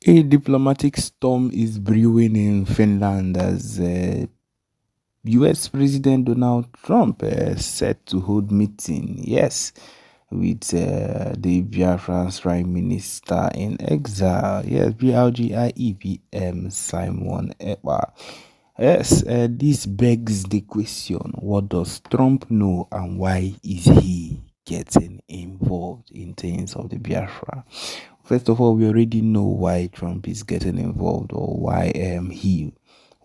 A diplomatic storm is brewing in Finland as US President Donald Trump set to hold meeting, yes, with the Biafra's Prime Minister in exile, yes, BLGIEPM Simon Ekpa. Yes, this begs the question, what does Trump know and why is he getting involved in things of the Biafra? First of all, we already know why Trump is getting involved or why he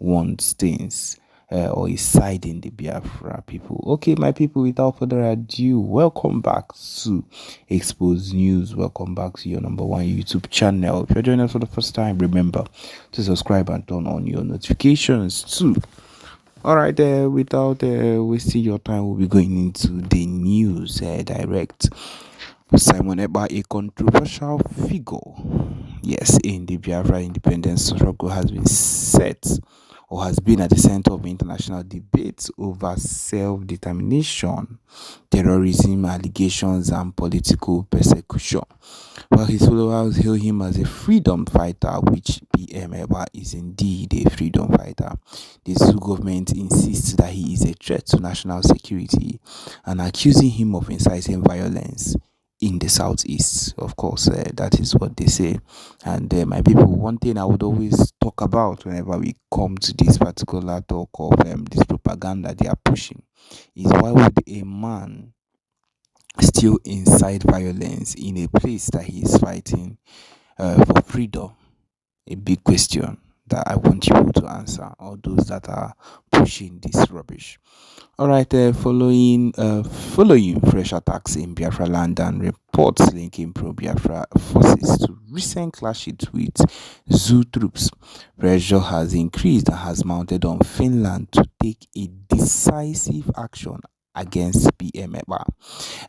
wants things or is siding the Biafra people. Okay, my people, without further ado, welcome back to Expose News. Welcome back to your number one YouTube channel. If you're joining us for the first time, remember to subscribe and turn on your notifications too. All right, without wasting your time, we'll be going into the news direct. Simon Ekpa, a controversial figure, yes, in the Biafra independence struggle, has been set or has been at the center of international debates over self-determination, terrorism allegations, and political persecution. While his followers hail him as a freedom fighter, which PM Ekpa is indeed a freedom fighter, the Zulu government insists that he is a threat to national security and accusing him of inciting violence in the southeast. Of course, that is what they say. And my people, one thing I would always talk about whenever we come to this particular talk of this propaganda they are pushing is, why would a man still incite violence in a place that he is fighting for freedom? A big question that I want you to answer, or those that are pushing this rubbish. All right, following fresh attacks in Biafraland and reports linking pro-Biafra forces to recent clashes with Zoo troops, pressure has increased and has mounted on Finland to take a decisive action against PM Ekpa.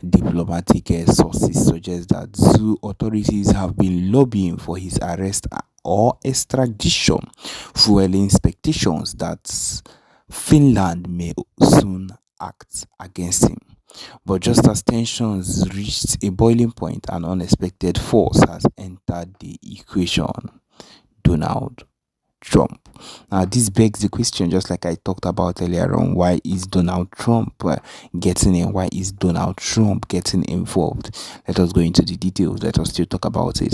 Diplomatic sources suggest that Zoo authorities have been lobbying for his arrest or extradition, fueling speculations that Finland may soon act against him. But just as tensions reached a boiling point, an unexpected force has entered the equation: Donald Trump. Now, this begs the question, just like I talked about earlier on, why is Donald Trump getting in? Why is Donald Trump getting involved? Let us go into the details. Let us still talk about it.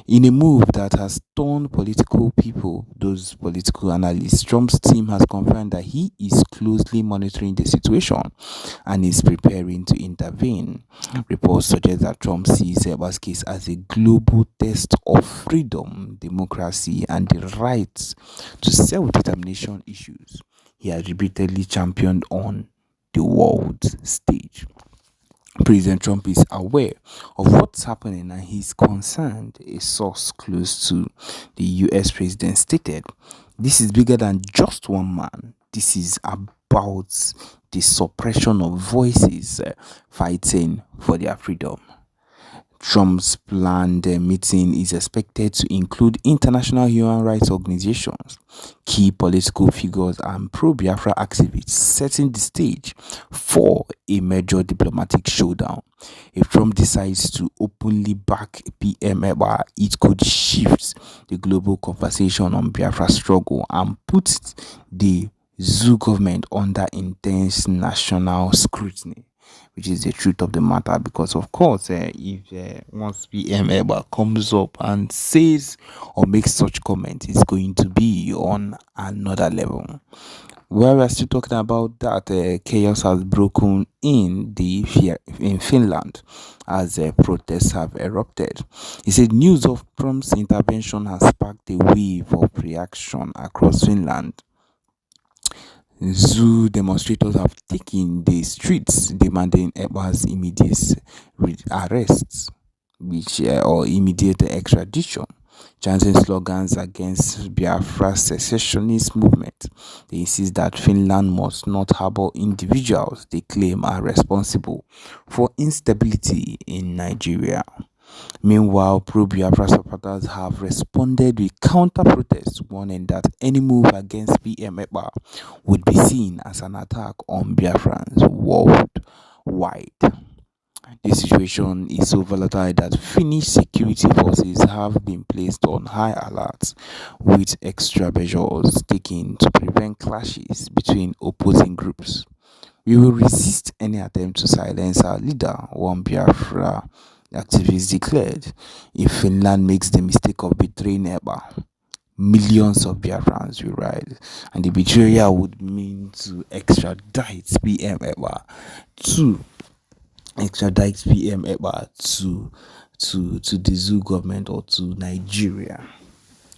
In a move that has torn political people, those political analysts, Trump's team has confirmed that he is closely monitoring the situation and is preparing to intervene. Reports suggest that Trump sees Ekpa's case as a global test of freedom, democracy, and the rights to self-determination issues he has repeatedly championed on the world stage. President Trump is aware of what's happening and he's concerned, a source close to the US president stated. This is bigger than just one man. This is about the suppression of voices fighting for their freedom. Trump's planned meeting is expected to include international human rights organizations, key political figures, and pro-Biafra activists, setting the stage for a major diplomatic showdown. If Trump decides to openly back PM Ekpa, it could shift the global conversation on Biafra struggle and put the Zoo government under intense national scrutiny, which is the truth of the matter. Because of course, if once PM Ekpa comes up and says or makes such comment, it's going to be on another level. While we're still talking about that, chaos has broken in Finland as protests have erupted. He said news of Trump's intervention has sparked a wave of reaction across Finland. Zoo demonstrators have taken the streets demanding Ekpa's immediate arrest, or immediate extradition, chanting slogans against Biafra's secessionist movement. They insist that Finland must not harbor individuals they claim are responsible for instability in Nigeria. Meanwhile, pro-Biafra supporters have responded with counter-protests, warning that any move against PM Ekpa would be seen as an attack on Biafrans worldwide. The situation is so volatile that Finnish security forces have been placed on high alert, with extra measures taken to prevent clashes between opposing groups. We will resist any attempt to silence our leader, one Biafra activist declared. If Finland makes the mistake of betraying Eba, millions of Biafrans will rise, and the betrayal would mean to extradite PM Eba to to the zoo government or to Nigeria.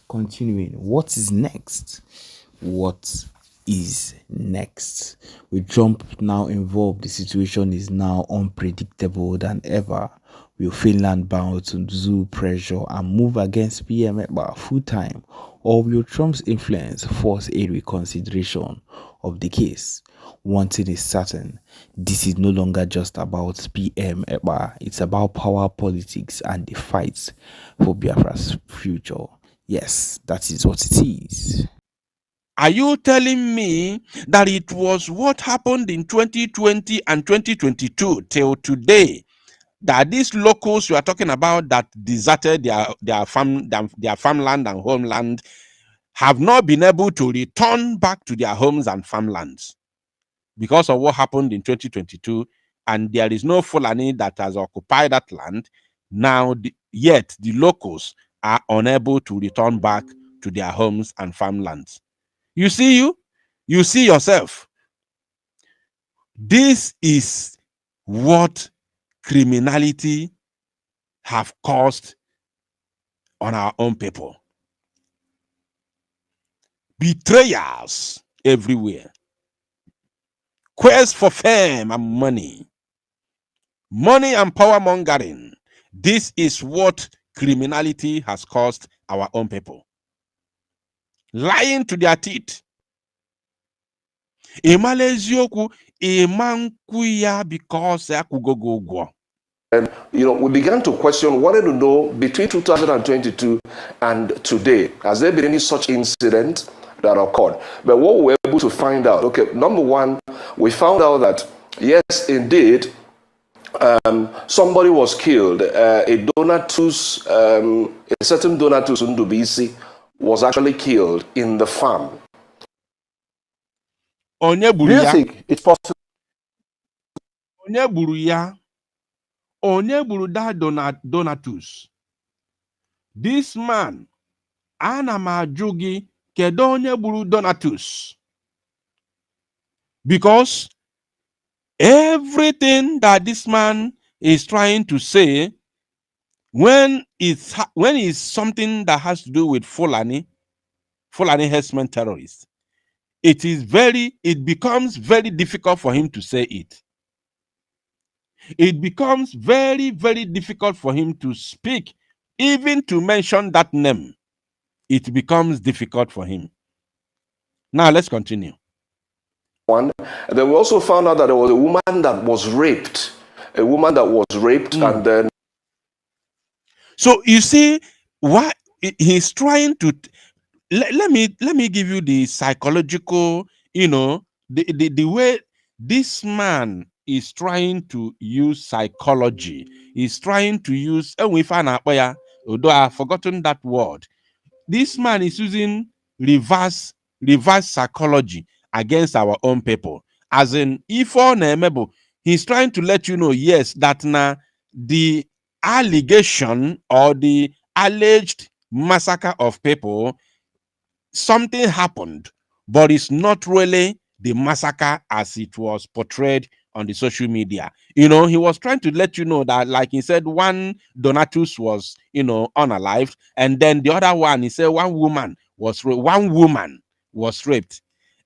Continuing, what is next? What is next? With Trump now involved, the situation is now unpredictable than ever. Will Finland bow to zoo pressure and move against PM Eba full time, or will Trump's influence force a reconsideration of the case? One thing is certain: this is no longer just about PM Eba, it's about power politics and the fight for Biafra's future. Yes, that is what it is. Are you telling me that it was what happened in 2020 and 2022 till today that these locals you are talking about that deserted their farmland and homeland have not been able to return back to their homes and farmlands because of what happened in 2022, and there is no Fulani that has occupied that land? Now, yet the locals are unable to return back to their homes and farmlands. You see yourself. This is what criminality have caused on our own people. Betrayals everywhere. Quest for fame and money. Money and power mongering. This is what criminality has caused our own people. Lying to their teeth. Emalezioku emankuya because akugogogwo. And we began to question, wanted to know between 2022 and today, has there been any such incident that occurred? But what we were able to find out, okay, number one, we found out that yes, indeed, somebody was killed. A certain Donatus Ndubisi was actually killed in the farm. Do you think it's possible? Donatus. This man, Anamajugi, Kedonye Buru Donatus. Because everything that this man is trying to say, when it's something that has to do with Fulani herdsmen terrorists, it becomes very difficult for him to say it. It becomes very, very difficult for him to speak, even to mention that name. It becomes difficult for him. Now let's continue. One, and then we also found out that there was a woman that was raped. And then. So you see, why he's trying to. Let me give you the psychological, the way this man is trying to use psychology. He's trying to use, although I've forgotten that word. This man is using reverse psychology against our own people. As in, if he's trying to let you know, yes, that now the allegation or the alleged massacre of people, something happened, but it's not really the massacre as it was portrayed on the social media. He was trying to let you know that, like he said, one Donatus was, unalived, and then the other one, he said one woman was raped.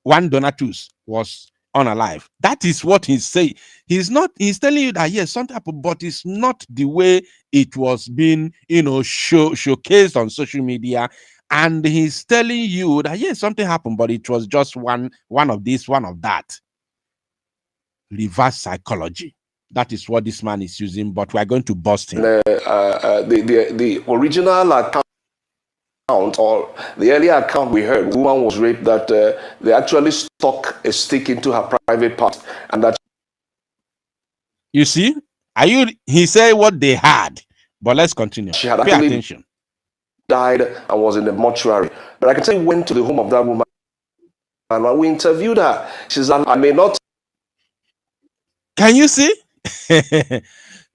One Donatus was unalive. That is what he's saying. He's telling you that yes, something happened, but it's not the way it was being, showcased on social media. And he's telling you that yes, something happened, but it was just one of this, one of that. Reverse psychology. That is what this man is using, but we're going to bust him. The original account, or the earlier account we heard, the woman was raped, that they actually stuck a stick into her private part, and that. You see, He said what they had, but let's continue. She had Pay actually attention. died and was in the mortuary. But I can say we went to the home of that woman and when we interviewed her, she said, I may not. Can you see?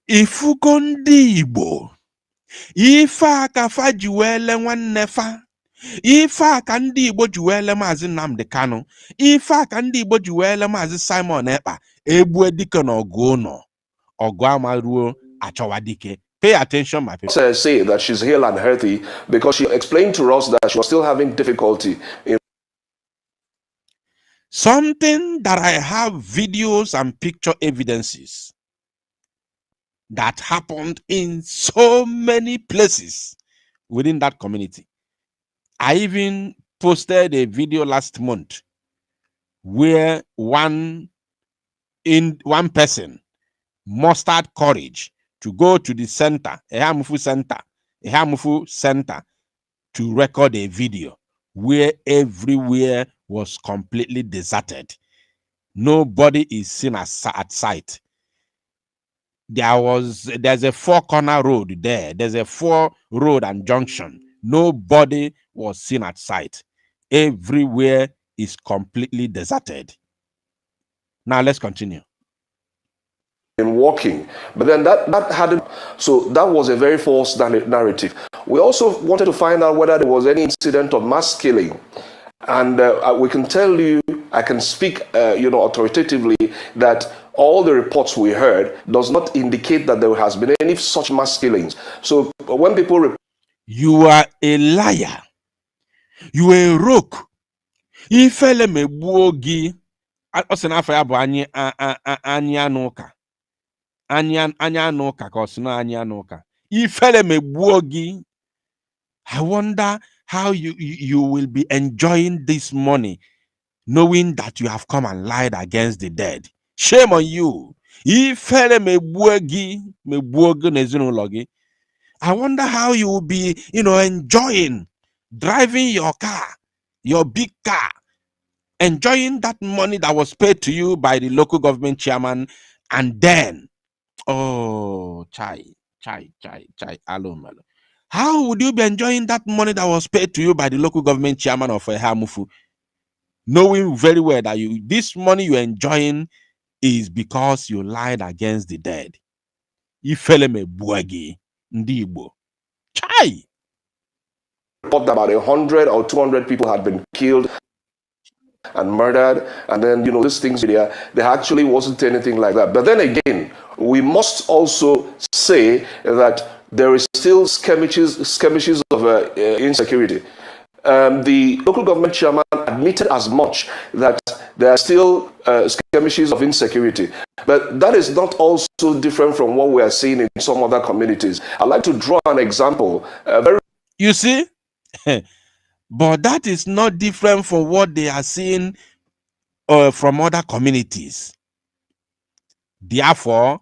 Ifugo ndị Igbo, ife aka fa ji wele nwanne fa, ife aka ndị Igbo ji wele Maazị Nnamdi Kanu, ife aka ndị Igbo ji wele Maazị Simon Ekpa, egbue dike na ọgụ ụnọ, ọgụ amaruo achọwa dike. Pay attention, my people. Say that she's hale and healthy because she explained to us that she was still having difficulty in something that I have videos and picture evidences that happened in so many places within that community. I even posted a video last month where one person mustered courage to go to the center, Ehamufu Center, to record a video where everywhere was completely deserted. Nobody is seen at sight. There's a 4-corner road there. There's a 4-road and junction. Nobody was seen at sight. Everywhere is completely deserted. Now let's continue. In walking, but then that hadn't, so that was a very false narrative. We also wanted to find out whether there was any incident of mass killing, and we can tell you, I can speak authoritatively that all the reports we heard does not indicate that there has been any such mass killings. So when people you are a liar, you are a rogue, ifele megbuogi osinafa ya bụ anya n'ụka. Anya n'ụka ka osino anya n'ụka. Ifele megbuogi. I wonder how you will be enjoying this money knowing that you have come and lied against the dead. Shame on you. Ifele megbuogi n'ezinụlọ gị. I wonder how you will be, enjoying driving your car, your big car, enjoying that money that was paid to you by the local government chairman, and then, oh, chai, alo. How would you be enjoying that money that was paid to you by the local government chairman of Ehamufu, knowing very well that this money you're enjoying is because you lied against the dead? Ifele megbuogi ndị Igbo. Chai! About 100 or 200 people had been killed and murdered, and then these things there actually wasn't anything like that. But then again, we must also say that there is still skirmishes of insecurity. The local government chairman admitted as much, that there are still skirmishes of insecurity. But that is not also different from what we are seeing in some other communities. I'd like to draw an example. You see? But that is not different from what they are seeing from other communities. Therefore,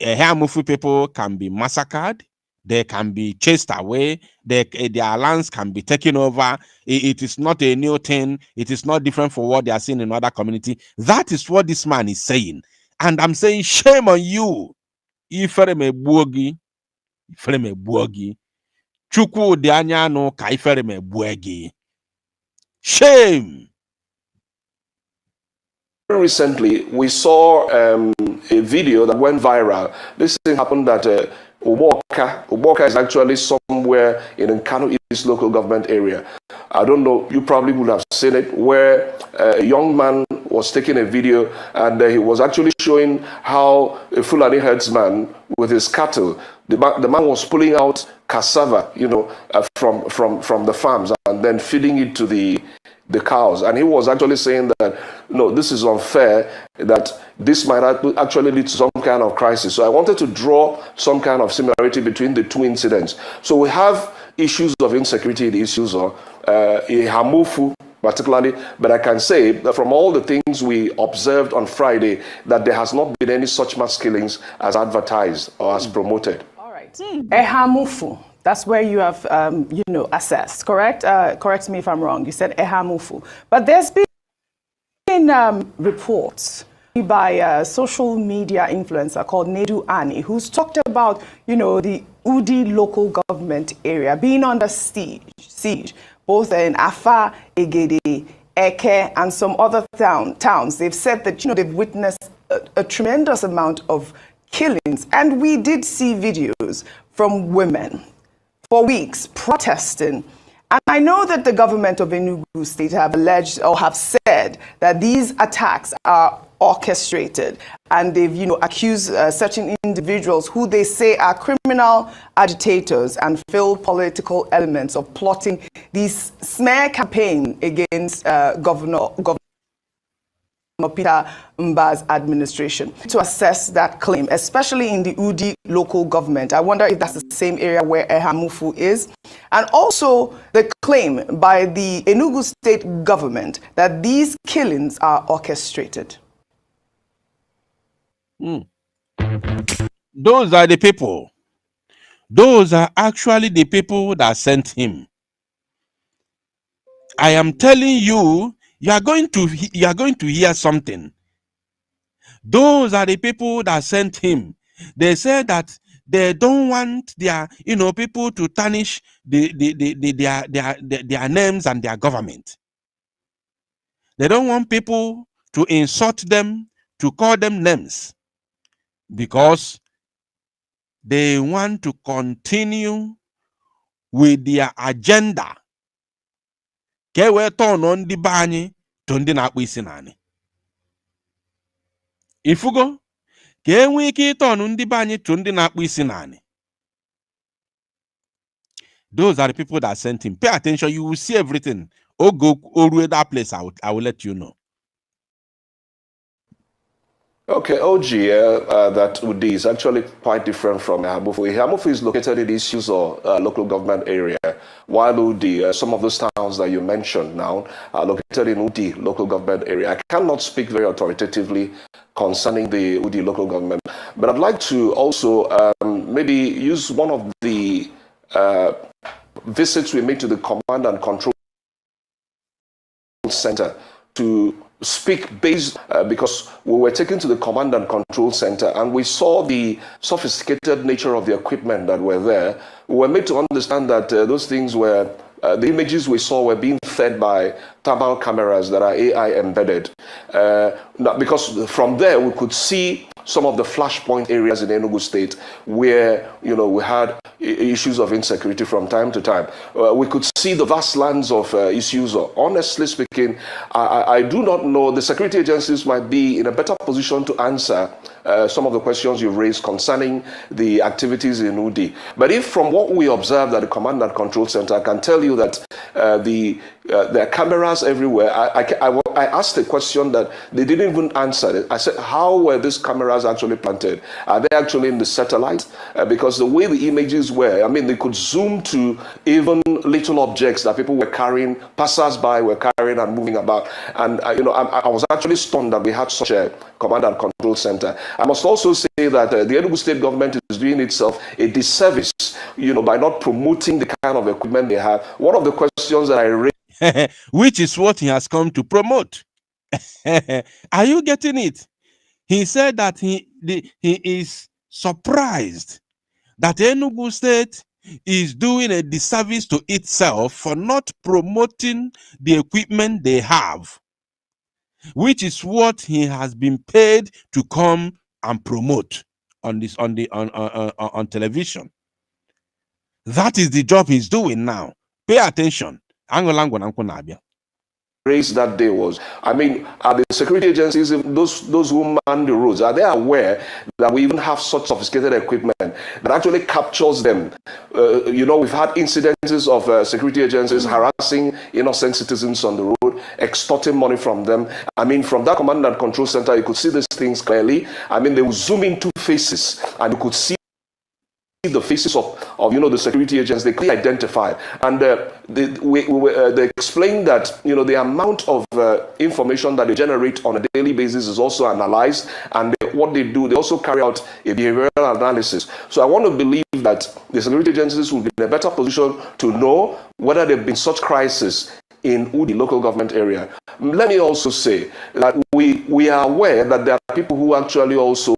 Ehamufu people can be massacred, they can be chased away, their lands can be taken over. It is not a new thing. It is not different from what they are seeing in other community. That is what this man is saying. And I'm saying, shame on you. Ifere megbuogi. Chukwu dị anya anụ ka ifere megbuogi. Shame. Recently, we saw a video that went viral. This thing happened at Uboka. Uboka is actually somewhere in Kano East local government area. I don't know, you probably would have seen it, where a young man was taking a video, and he was actually showing how a Fulani herdsman with his cattle, the man was pulling out cassava, from the farms and then feeding it to the cows. And he was actually saying that, no, this is unfair, that this might actually lead to some kind of crisis. So I wanted to draw some kind of similarity between the two incidents. So we have issues of insecurity, the issues of Hamufu particularly, but I can say that from all the things we observed on Friday, that there has not been any such mass killings as advertised or as promoted. All right. Ehamufu. That's where you have, assessed, correct? Correct me if I'm wrong. You said Ehamufu. But there's been reports by a social media influencer called Nedu Ani, who's talked about, the Udi local government area being under siege, both in Afa, Egede, Eke, and some other towns. They've said that, they've witnessed a tremendous amount of killings. And we did see videos from women for weeks protesting. And I know that the government of Enugu State have alleged or have said that these attacks are orchestrated, and they've, accused certain individuals who they say are criminal agitators and failed political elements of plotting this smear campaign against Governor Peter Mba's administration. To assess that claim, especially in the Udi local government, I wonder if that's the same area where Ehamufu is. And also the claim by the Enugu state government that these killings are orchestrated. Those are the people. Those are actually the people that sent him. I am telling you, you are going to hear something. Those are the people that sent him. They said that they don't want their people to tarnish their names and their government. They don't want people to insult them, to call them names, because they want to continue with their agenda. Ke we turn on the bani to ndi na-akpụ isi nani. Ifugo ka enwe ike turn ndị bani to ndi na-akpụ isi nani. Those are the people that sent him. Pay attention, you will see everything. Go that place, I will let you know. Okay, OG, that Udi is actually quite different from Ehamufu. Ehamufu is located in issues or local government area, while Udi, some of those towns that you mentioned now, are located in Udi local government area. I cannot speak very authoritatively concerning the Udi local government, but I'd like to also maybe use one of the visits we made to the command and control center to speak based because we were taken to the command and control center and we saw the sophisticated nature of the equipment that were there. We were made to understand that those things were the images we saw were being fed by thermal cameras that are AI embedded. Because from there we could see some of the flashpoint areas in Enugu State where we had issues of insecurity from time to time. We could see the vast lands of issues. Honestly speaking, I do not know. The security agencies might be in a better position to answer some of the questions you've raised concerning the activities in Udi. But if from what we observed at the command and control center, I can tell you that there are cameras everywhere. I asked a question that they didn't even answer. I said, how were these cameras actually planted? Are they actually in the satellite? Because the way the images were, I mean, they could zoom to even little objects that people were carrying, passers-by were carrying and moving about. And, I was actually stunned that we had such a command and control center. I must also say that the Enugu state government is doing itself a disservice, by not promoting the kind of equipment they have. One of the questions that I raised, which is what he has come to promote. Are you getting it? He said that he is surprised that Enugu State is doing a disservice to itself for not promoting the equipment they have, which is what he has been paid to come and promote on television. That is the job he's doing now. Pay attention. raised that day was, are the security agencies, those who man the roads, are they aware that we even have such sophisticated equipment that actually captures them? We've had incidences of security agencies harassing innocent citizens on the road, extorting money from them. From that command and control center, you could see these things clearly. They would zoom into faces and you could see the faces of the security agents. They clearly identified, and they explained that the amount of information that they generate on a daily basis is also analyzed, and what they do, they also carry out a behavioral analysis. So I want to believe that the security agencies will be in a better position to know whether there have been such crises in Udi local government area. Let me also say that we are aware that there are people who actually also,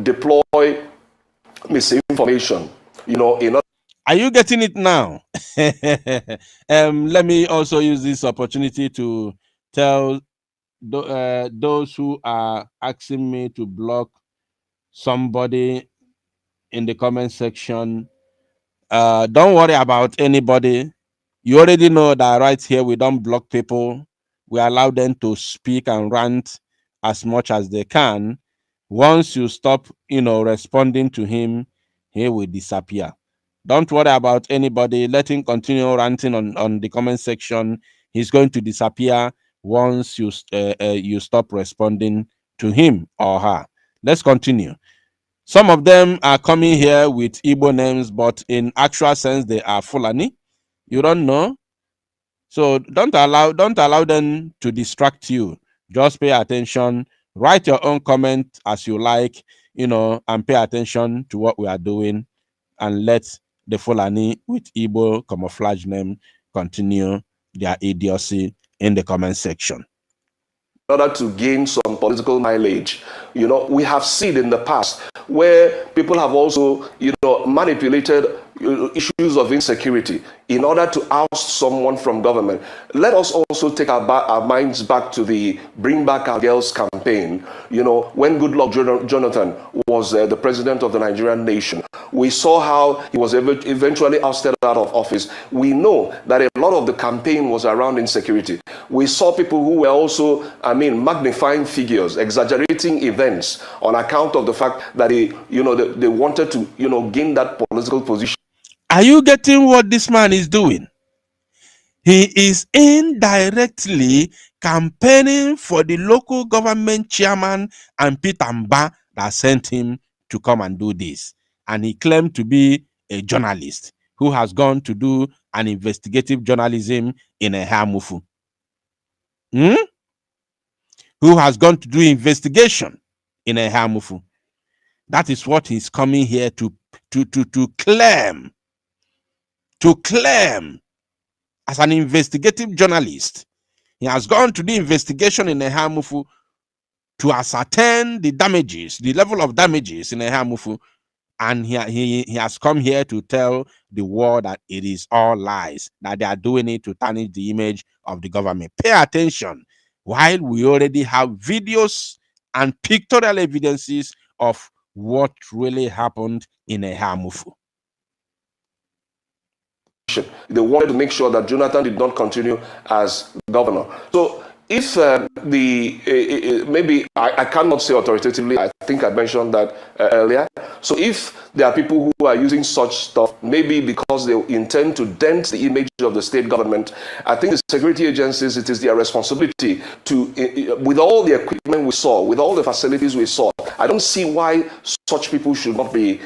deploy misinformation, in order. Are you getting it now? Let me also use this opportunity to tell those who are asking me to block somebody in the comment section. Don't worry about anybody. You already know that right here we don't block people. We allow them to speak and rant as much as they can. Once you stop, responding to him, he will disappear. Don't worry about anybody. Let him continue ranting on the comment section. He's going to disappear once you stop responding to him or her. Let's continue. Some of them are coming here with Igbo names, but in actual sense, they are Fulani. You don't know. So don't allow them to distract you. Just pay attention. Write your own comment as you like, and pay attention to what we are doing, and let the Fulani with Igbo camouflage name continue their idiocy in the comment section. In order to gain some political mileage. We have seen in the past where people have also, manipulated issues of insecurity in order to oust someone from government. Let us also take our minds back to the Bring Back Our Girls campaign, when Goodluck Jonathan was the president of the Nigerian nation. We saw how he was eventually ousted out of office. We know that a lot of the campaign was around insecurity. We saw people who were also, magnifying figures, exaggerating events on account of the fact that they wanted to, gain that political position. Are you getting what this man is doing? He is indirectly campaigning for the local government chairman and Peter Mba that sent him to come and do this. And he claimed to be a journalist who has gone to do an investigative journalism in a Hamufu. Who has gone to do investigation in a Hamufu. That is what he's coming here to claim. To claim as an investigative journalist. He has gone to the investigation in a Hamufu to ascertain the damages, the level of damages in a Hamufu. And he has come here to tell the world that it is all lies, that they are doing it to tarnish the image of the government. Pay attention. While we already have videos and pictorial evidences of what really happened in a Hamufu. They wanted to make sure that Jonathan did not continue as governor. So if maybe I cannot say authoritatively, I think I mentioned that earlier. So if there are people who are using such stuff, maybe because they intend to dent the image of the state government, I think the security agencies, it is their responsibility to, with all the equipment we saw, with all the facilities we saw, I don't see why such people should not be,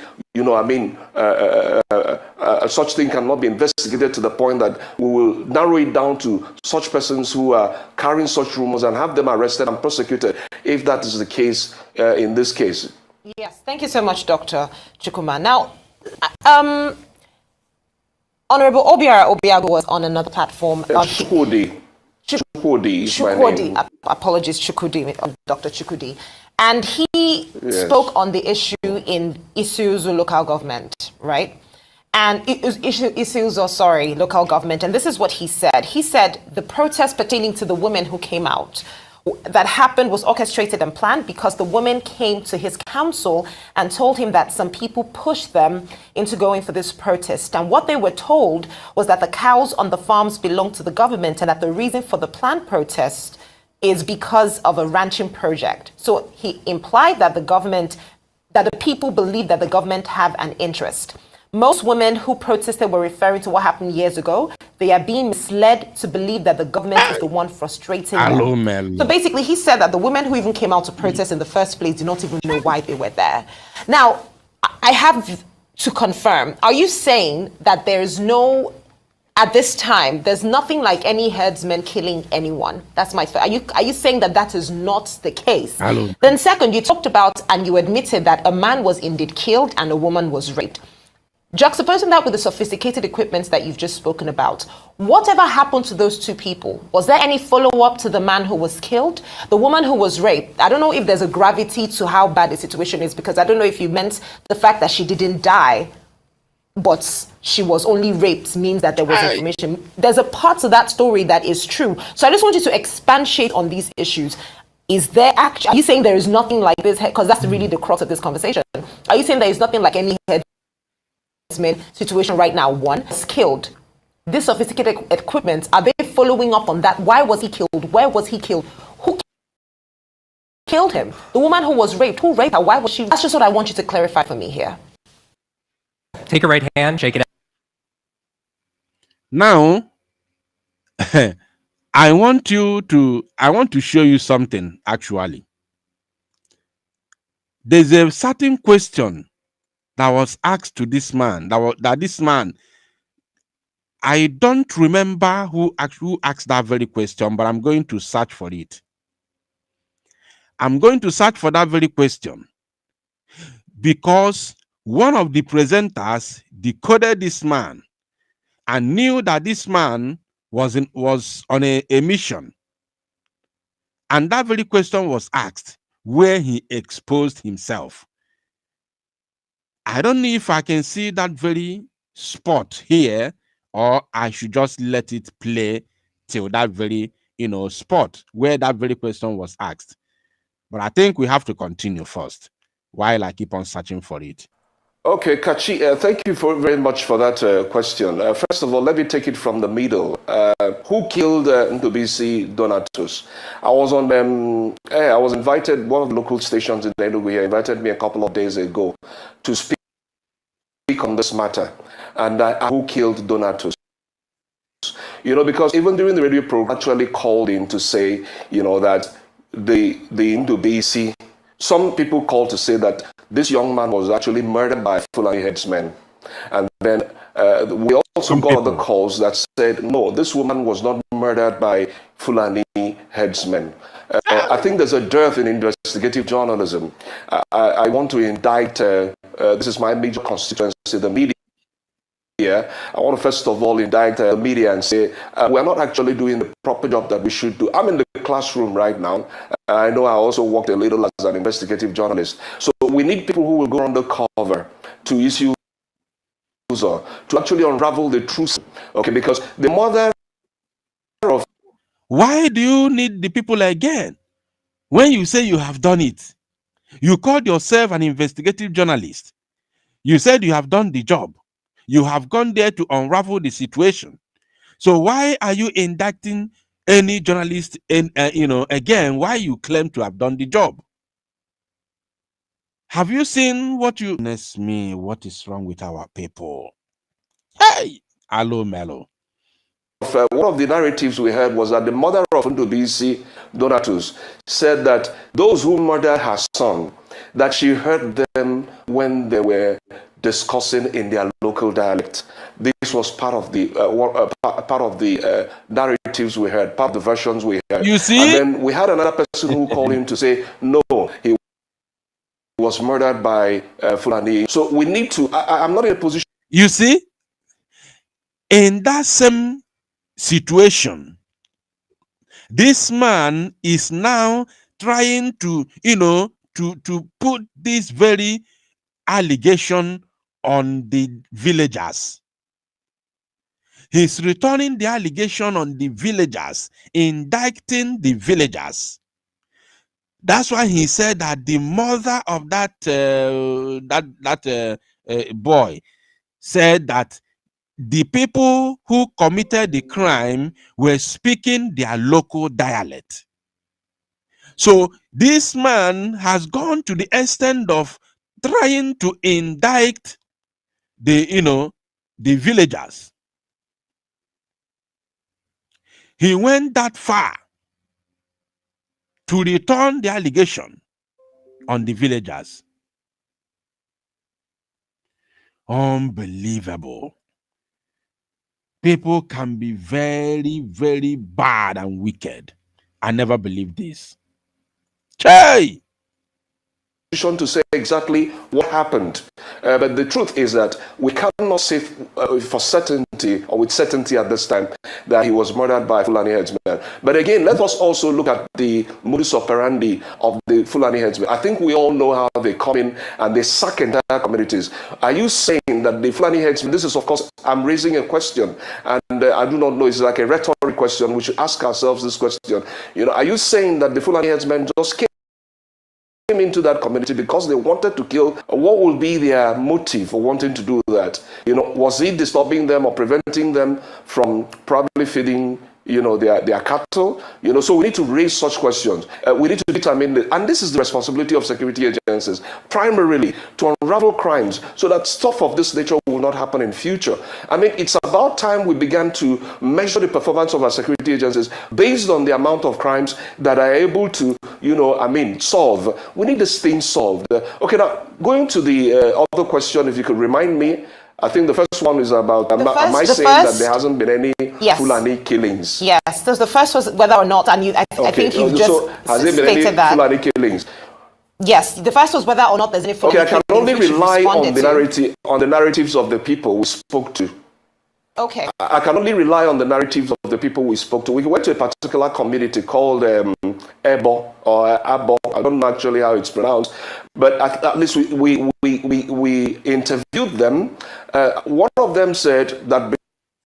such thing cannot be investigated to the point that we will narrow it down to such persons who are carrying such rumors and have them arrested and prosecuted, if that is the case in this case. Yes, thank you so much, Dr. Chukwuma. Now, Honorable Obiago was on another platform. Chukwudi is my name. Apologies, Chukwudi, Dr. Chukwudi. And he spoke on the issue in Isuzu local government, right? And Isuzu, local government. And this is what he said. He said the protest pertaining to the women who came out that happened was orchestrated and planned because the women came to his council and told him that some people pushed them into going for this protest. And what they were told was that the cows on the farms belonged to the government and that the reason for the planned protest is because of a ranching project. So he implied that the people believe that the government have an interest. Most women who protested were referring to what happened years ago. They are being misled to believe that the government is the one frustrating them. So basically, he said that the women who even came out to protest in the first place do not even know why they were there. Now, I have to confirm, are you saying that there's no, at this time, there's nothing like any herdsmen killing anyone? That's my first. Are you saying that that is not the case? Then second, you talked about and you admitted that a man was indeed killed and a woman was raped. Juxtaposing that with the sophisticated equipment that you've just spoken about, whatever happened to those two people? Was there any follow-up to the man who was killed? The woman who was raped, I don't know if there's a gravity to how bad the situation is, because I don't know if you meant the fact that she didn't die, but she was only raped means that there was information. There's a part to that story that is true. So I just want you to expatiate on these issues. Is there actually, are you saying there is nothing like this? Because that's really the crux of this conversation. Are you saying there is nothing like any situation right now? One is killed. This sophisticated equipment, are they following up on that? Why was he killed? Where was he killed? Who killed him? The woman who was raped, who raped her? Why was she? That's just what I want you to clarify for me here. Take a right hand, shake it out. Now, I want to show you something actually. There's a certain question that was asked to this man, this man, I don't remember who asked that very question, but I'm going to search for it. I'm going to search for that very question because one of the presenters decoded this man and knew that this man was on a mission. And that very question was asked where he exposed himself. I don't know if I can see that very spot here, or I should just let it play till that very, spot where that very question was asked. But I think we have to continue first while I keep on searching for it. Okay, Kachi, thank you very much for that question. First of all, let me take it from the middle. Who killed Ndubisi Donatus? I was invited, one of the local stations in Enugu here invited me a couple of days ago to speak on this matter. And who killed Donatus? Because even during the radio program, actually called in to say, that the Ndubisi, some people called to say that this young man was actually murdered by Fulani headsmen. And then we also got other calls that said, no, this woman was not murdered by Fulani headsmen. I think there's a dearth in investigative journalism. I want to indict, this is my major constituency, the media. I want to first of all indict the media and say, we're not actually doing the proper job that we should do. I'm in the classroom right now. I know I also worked a little as an investigative journalist. So we need people who will go undercover to issue to actually unravel the truth. Okay, because the mother of... Why do you need the people again? When you say you have done it, you called yourself an investigative journalist. You said you have done the job. You have gone there to unravel the situation. So why are you indicting any journalist again, why you claim to have done the job? Have you seen what you... What is wrong with our people? Hey, hello, Mello. One of the narratives we heard was that the mother of Ndubisi Donatus said that those who murdered her son, that she heard them when they were discussing in their local dialect. This was part of the narratives we heard, part of the versions we heard. You see? And then we had another person who called him to say, no, he was murdered by Fulani. So we need to, I'm not in a position. You see? In that same situation, this man is now trying to, to put this very allegation on the villagers. He's returning the allegation on the villagers, indicting the villagers. That's why he said that the mother of that boy said that the people who committed the crime were speaking their local dialect. So this man has gone to the extent of trying to indict the villagers. He went that far to return the allegation on the villagers. Unbelievable. People can be very, very bad and wicked. I never believed this. Hey! To say exactly what happened. But the truth is that we cannot say for certainty or with certainty at this time that he was murdered by Fulani headsmen. But again, let us also look at the modus operandi of the Fulani headsmen. I think we all know how they come in and they sack entire communities. Are you saying that the Fulani headsmen, this is of course, I'm raising a question, and I do not know, it's like a rhetoric question. We should ask ourselves this question. Are you saying that the Fulani headsmen just came into that community because they wanted to kill? What will be their motive for wanting to do that? Was it disturbing them or preventing them from probably feeding their cattle? So we need to raise such questions. We need to determine that, and this is the responsibility of security agencies, primarily to unravel crimes so that stuff of this nature will not happen in future. I mean, it's about time we began to measure the performance of our security agencies based on the amount of crimes that are able to, solve. We need this thing solved. Okay, now, going to the other question, if you could remind me, I think the first one is about, am I saying that there hasn't been any Fulani killings? Yes, so the first was whether or not, and I think you've just has there been any Fulani killings? Yes, the first was whether or not there's any Fulani killings. Okay, I can only rely on the narratives of the people we spoke to. Okay. I can only rely on the narratives of the people we spoke to. We went to a particular community called Ebo or Abo. I don't know actually how it's pronounced, but at least we interviewed them. One of them said that